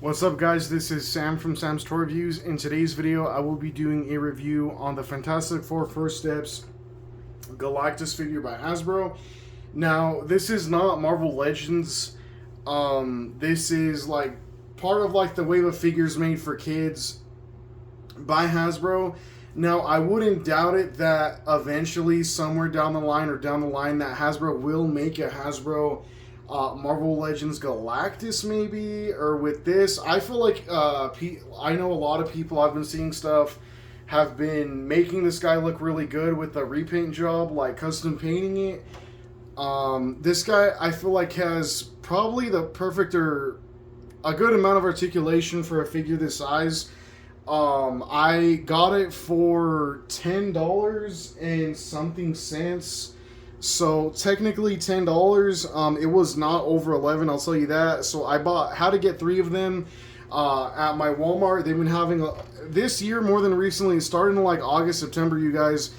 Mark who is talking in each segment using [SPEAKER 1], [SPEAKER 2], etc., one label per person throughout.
[SPEAKER 1] What's up, guys? This is Sam from Sam's Toy Reviews. In today's video, I will be doing a review on the Fantastic Four First Steps Galactus figure by Hasbro. Now, this is not Marvel Legends. This is like part of like the wave of figures made for kids by Hasbro. Now, I wouldn't doubt it that eventually, somewhere down the line that Hasbro will make a Hasbro Marvel Legends Galactus, maybe, or with this. I feel like I know a lot of people, I've been seeing stuff, have been making this guy look really good with the repaint job, like custom painting it. This guy, I feel like, has probably the perfect or a good amount of articulation for a figure this size. I got it for $10 and something cents. So technically $10. It was not over 11, I'll tell you that. So I had to get 3 of them at my Walmart. They've been having this year more than recently, starting in like August, September. You guys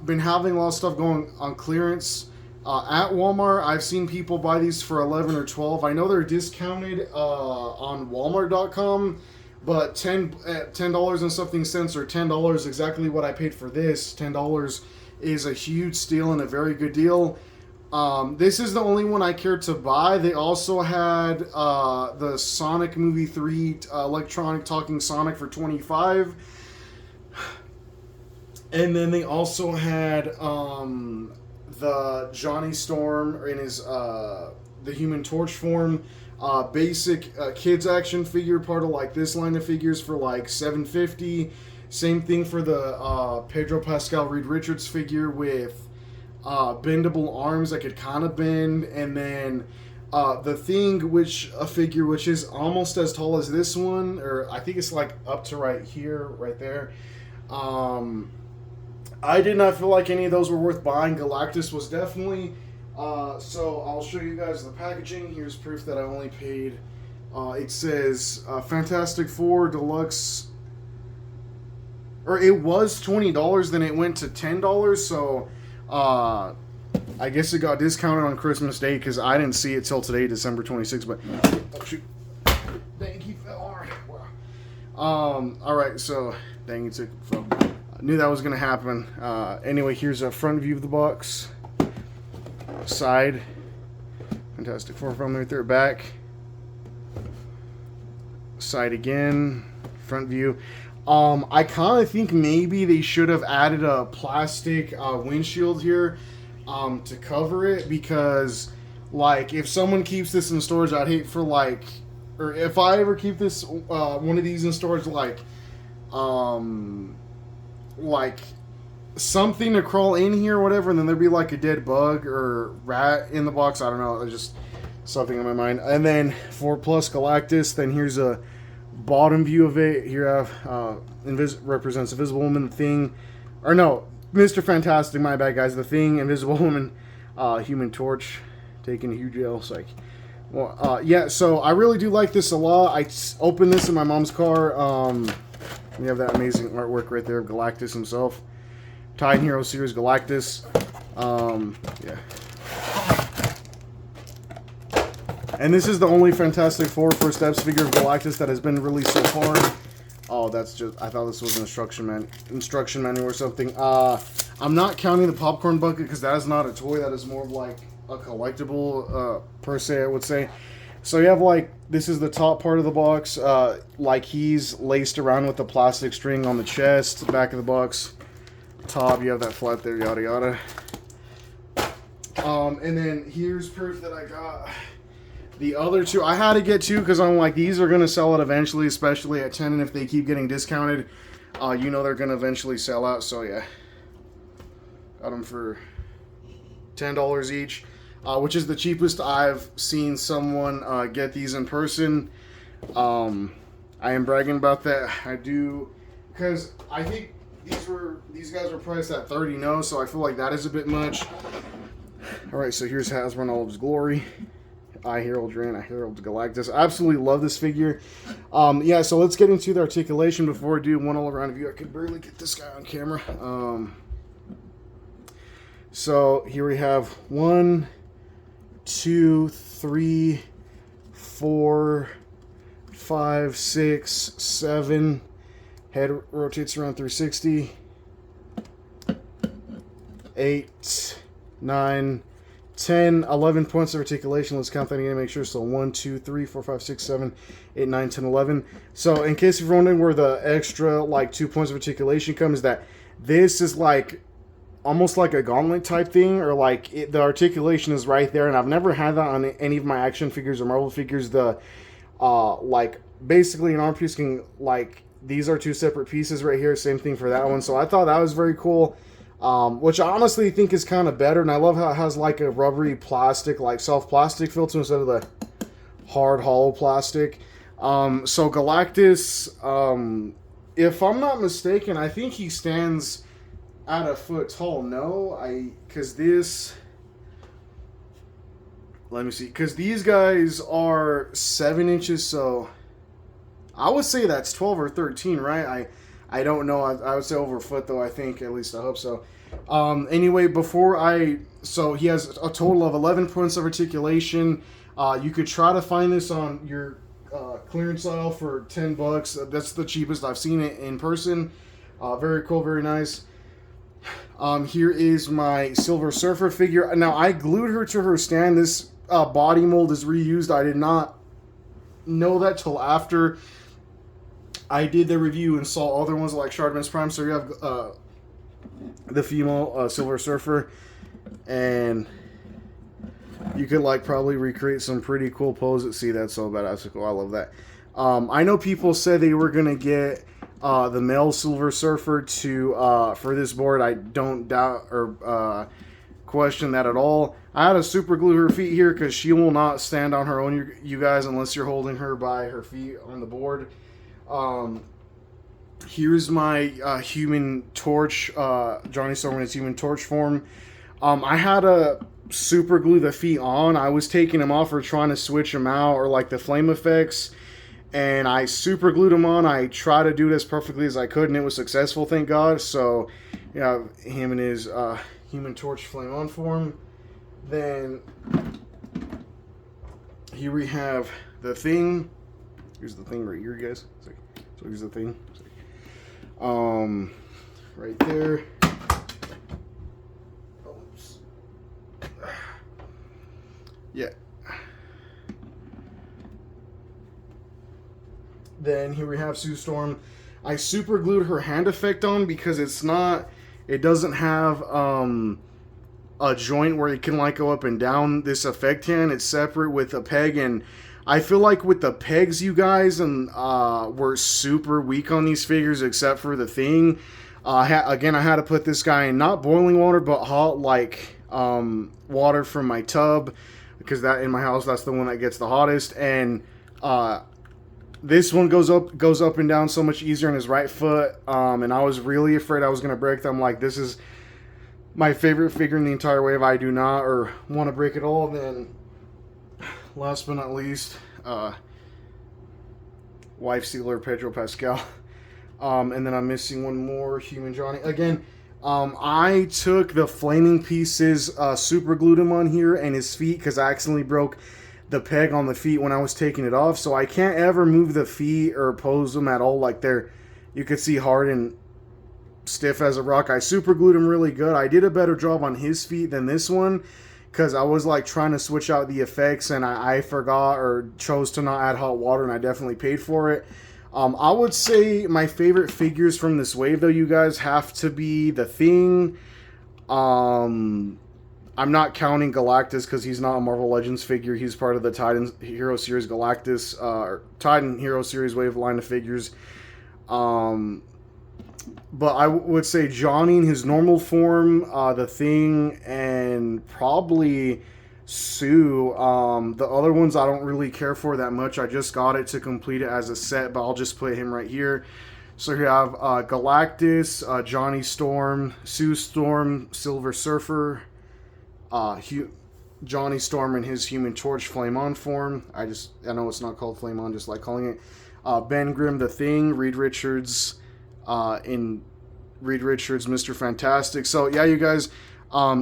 [SPEAKER 1] been having a lot of stuff going on clearance at Walmart. I've seen people buy these for 11 or 12. I know they're discounted on Walmart.com, but $10 and something cents, or $10, exactly what I paid for this. $10 is a huge steal and a very good deal. This is the only one I cared to buy. They also had the Sonic Movie 3 electronic talking Sonic for $25. And then they also had the Johnny Storm in his the Human Torch form. Basic kids action figure, part of like this line of figures, for like $7.50. Same thing for the Pedro Pascal Reed Richards figure with bendable arms that could kind of bend. And then the Thing, a figure which is almost as tall as this one, or I think it's like up to right here, right there. I did not feel like any of those were worth buying. Galactus was definitely. So I'll show you guys the packaging. Here's proof that I only paid. It says Fantastic Four Deluxe. Or it was $20, then it went to $10, so I guess it got discounted on Christmas Day, because I didn't see it till today, December 26th, but oh shoot, dang, he fell hard. Wow. Alright, so dang, he took fell. I knew that was going to happen. Anyway, here's a front view of the box. Side. Fantastic Four from right there, back. Side again. Front view. I kind of think maybe they should have added a plastic windshield here to cover it, because like if someone keeps this in storage, I'd hate for like, or if I ever keep this one of these in storage, like something to crawl in here or whatever, and then there'd be like a dead bug or rat in the box. I don't know, it's just something in my mind. And then 4 Plus Galactus, then here's a bottom view of it. Here I have represents Invisible Woman, the Thing, or no, Mr. Fantastic, my bad guys, the Thing, Invisible Woman, Human Torch, taking a huge L, psych. Well, yeah, so I really do like this a lot. I opened this in my mom's car. We have that amazing artwork right there of Galactus himself. Titan Hero Series Galactus. Yeah. And this is the only Fantastic Four First Steps figure of Galactus that has been released so far. Oh, that's just, I thought this was an instruction manual or something. I'm not counting the popcorn bucket, because that is not a toy. That is more of like a collectible, per se, I would say. So you have like, this is the top part of the box. Like he's laced around with the plastic string on the chest, back of the box. Top, you have that flat there, yada yada. And then here's proof that I got the other 2. I had to get 2 because I'm like, these are going to sell out eventually, especially at 10, and if they keep getting discounted, you know they're going to eventually sell out. So yeah, got them for $10 each, which is the cheapest I've seen someone get these in person. I am bragging about that. I do, because I think these guys were priced at $30, no, so I feel like that is a bit much. Alright, so here's Hasbro in all of his glory. I herald Ran, I herald Galactus. I absolutely love this figure. Yeah, so let's get into the articulation before I do one all-around view. I could barely get this guy on camera. So here we have 1, 2, 3, 4, 5, 6, 7. Head rotates around 360. 8, 9, 10, 11 points of articulation. Let's count that again to make sure. So 1, 2, 3, 4, 5, 6, 7, 8, 9, 10, 11. So in case you're wondering where the extra like 2 points of articulation comes, that this is like almost like a gauntlet type thing, or like the articulation is right there. And I've never had that on any of my action figures or Marvel figures. The like basically an arm piece can, like, these are 2 separate pieces right here. Same thing for that one. So I thought that was very cool. Which I honestly think is kind of better, and I love how it has like a rubbery plastic, like soft plastic feel to it instead of the hard hollow plastic. So Galactus, if I'm not mistaken, I think he stands at a foot tall. No, because this, let me see, because these guys are 7 inches, so I would say that's 12 or 13, right? I don't know. I would say over a foot, though, I think. At least I hope so. Anyway, so he has a total of 11 points of articulation. You could try to find this on your clearance aisle for $10. That's the cheapest I've seen it in person. Very cool, very nice. Here is my Silver Surfer figure. Now, I glued her to her stand. This body mold is reused. I did not know that till after I did the review and saw other ones like Shardman's Prime. So you have the female Silver Surfer, and you could like probably recreate some pretty cool poses. See, that's so badass. Cool. I love that. I know people said they were gonna get the male Silver Surfer to for this board. I don't doubt or question that at all. I had to super glue her feet here because she will not stand on her own, you guys, unless you're holding her by her feet on the board. Here's my Human Torch, Johnny Storm in his Human Torch form. I had to super glue the feet on. I was taking them off or trying to switch them out, or like the flame effects, and I super glued them on. I tried to do it as perfectly as I could, and it was successful, thank God. So, yeah, him in his Human Torch flame on form. Then here we have the Thing. Here's the Thing right here, guys. So here's the Thing. Right there. Oops. Yeah. Then here we have Sue Storm. I super glued her hand effect on because it doesn't have a joint where it can like go up and down this effect hand. It's separate with a peg, and I feel like with the pegs, you guys, and we're super weak on these figures except for the Thing. Again, I had to put this guy in not boiling water, but hot, like water from my tub, because that in my house, that's the one that gets the hottest. And this one goes up and down so much easier on his right foot. And I was really afraid I was gonna break them. Like, this is my favorite figure in the entire wave. I do not or want to break it all. Then last but not least, Wife Sealer Pedro Pascal. And then I'm missing one more, Human Johnny. Again, I took the flaming pieces, super glued them on here and his feet, because I accidentally broke the peg on the feet when I was taking it off. So I can't ever move the feet or pose them at all. Like, they're, you could see, hard and stiff as a rock. I super glued them really good. I did a better job on his feet than this one, because I was like trying to switch out the effects, and I forgot or chose to not add hot water, and I definitely paid for it. I would say my favorite figures from this wave, though, you guys, have to be the Thing. I'm not counting Galactus because he's not a Marvel Legends figure. He's part of the Titan Hero Series Galactus, or Titan Hero Series wave line of figures. But I would say Johnny in his normal form, the Thing, and probably Sue. The other ones I don't really care for that much. I just got it to complete it as a set, but I'll just put him right here. So here I have Galactus, Johnny Storm, Sue Storm, Silver Surfer, Johnny Storm in his Human Torch Flame On form. I know it's not called Flame On, just like calling it. Ben Grimm, the Thing, Reed Richards, in Reed Richards, Mr. Fantastic. So yeah, you guys,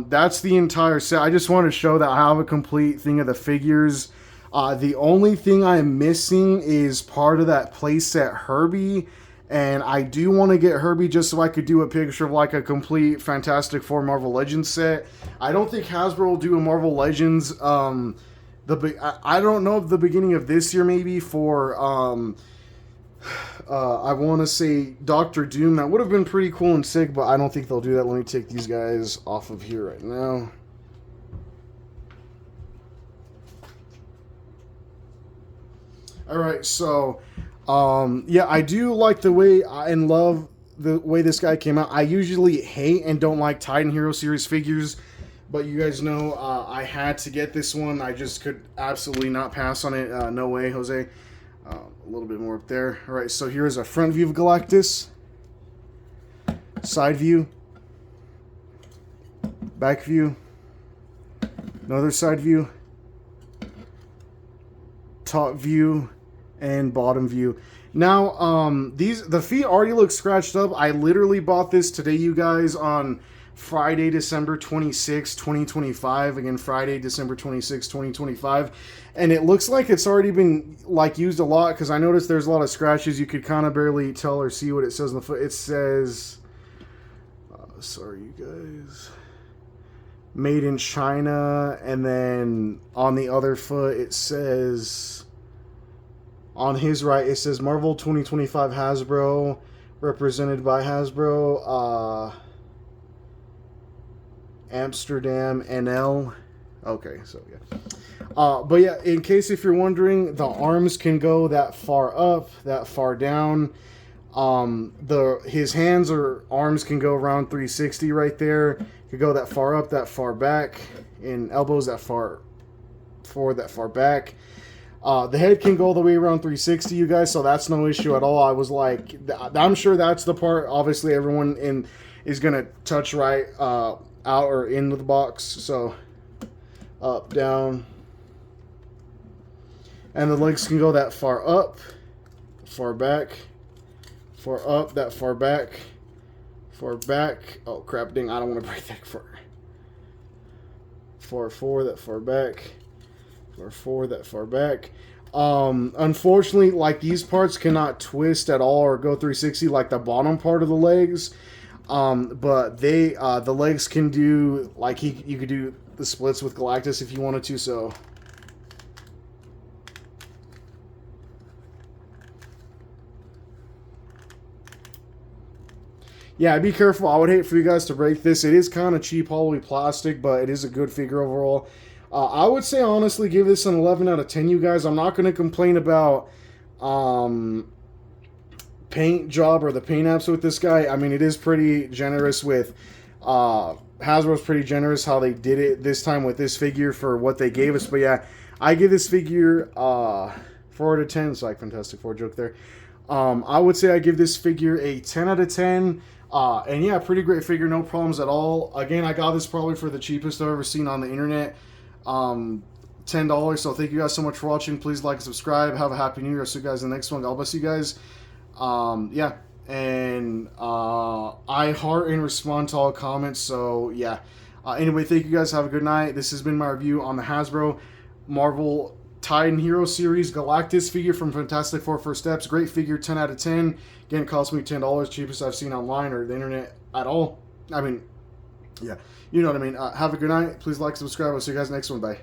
[SPEAKER 1] that's the entire set. I just want to show that I have a complete thing of the figures. The only thing I'm missing is part of that playset Herbie, and I do want to get Herbie just so I could do a picture of like a complete Fantastic Four Marvel Legends set. I don't think Hasbro will do a Marvel Legends. I don't know if the beginning of this year maybe for I want to say Doctor Doom. That would have been pretty cool and sick, but I don't think they'll do that. Let me take these guys off of here right now. Alright, so, yeah, I do like the way and love the way this guy came out. I usually hate and don't like Titan Hero Series figures, but you guys know I had to get this one. I just could absolutely not pass on it. No way, Jose. A little bit more up there. Alright, so here's a front view of Galactus. Side view. Back view. Another side view. Top view. And bottom view. Now, the feet already look scratched up. I literally bought this today, you guys, on Friday, December 26, 2025. Again, Friday, December 26, 2025. And it looks like it's already been, like, used a lot, because I noticed there's a lot of scratches. You could kind of barely tell or see what it says on the foot. It says, sorry, you guys, made in China, and then on the other foot, it says... On his right, it says Marvel 2025 Hasbro, represented by Hasbro, Amsterdam, NL. Okay, so yeah. But yeah, in case if you're wondering, the arms can go that far up, that far down. His hands or arms can go around 360 right there. Could go that far up, that far back, and elbows that far forward, that far back. The head can go all the way around 360, you guys, so that's no issue at all. I was like, I'm sure that's the part, obviously, everyone is going to touch right out or into the box. So, up, down. And the legs can go that far up, far back, far up, that far back, far back. Oh, crap, dang, I don't want to break that far. Far forward, that far back. Far forward, that far back. Unfortunately, like, these parts cannot twist at all or go 360 like the bottom part of the legs. But they, the legs can do, like, you could do the splits with Galactus if you wanted to, so. Yeah, be careful. I would hate for you guys to break this. It is kind of cheap, hollowy plastic, but it is a good figure overall. I would say, honestly, give this an 11 out of 10, you guys. I'm not going to complain about paint job or the paint apps with this guy. I mean, it is pretty generous with... Hasbro's pretty generous how they did it this time with this figure for what they gave us. But yeah, I give this figure 4 out of 10. It's like Fantastic Four joke there. I would say I give this figure a 10 out of 10. And yeah, pretty great figure, no problems at all. Again, I got this probably for the cheapest I've ever seen on the internet. $10. So thank you guys so much for watching. Please like and subscribe. Have a happy new year. See you guys in the next one. God bless you guys. Yeah, and I heart and respond to all comments. So yeah, anyway, thank you guys. Have a good night. This has been my review on the Hasbro Marvel Titan Hero Series Galactus figure from Fantastic Four First Steps. Great figure, 10 out of 10. Again, it cost me $10, cheapest I've seen online or the internet at all. I mean, yeah, you know what I mean. Have a good night. Please like, subscribe. I'll see you guys next one. Bye.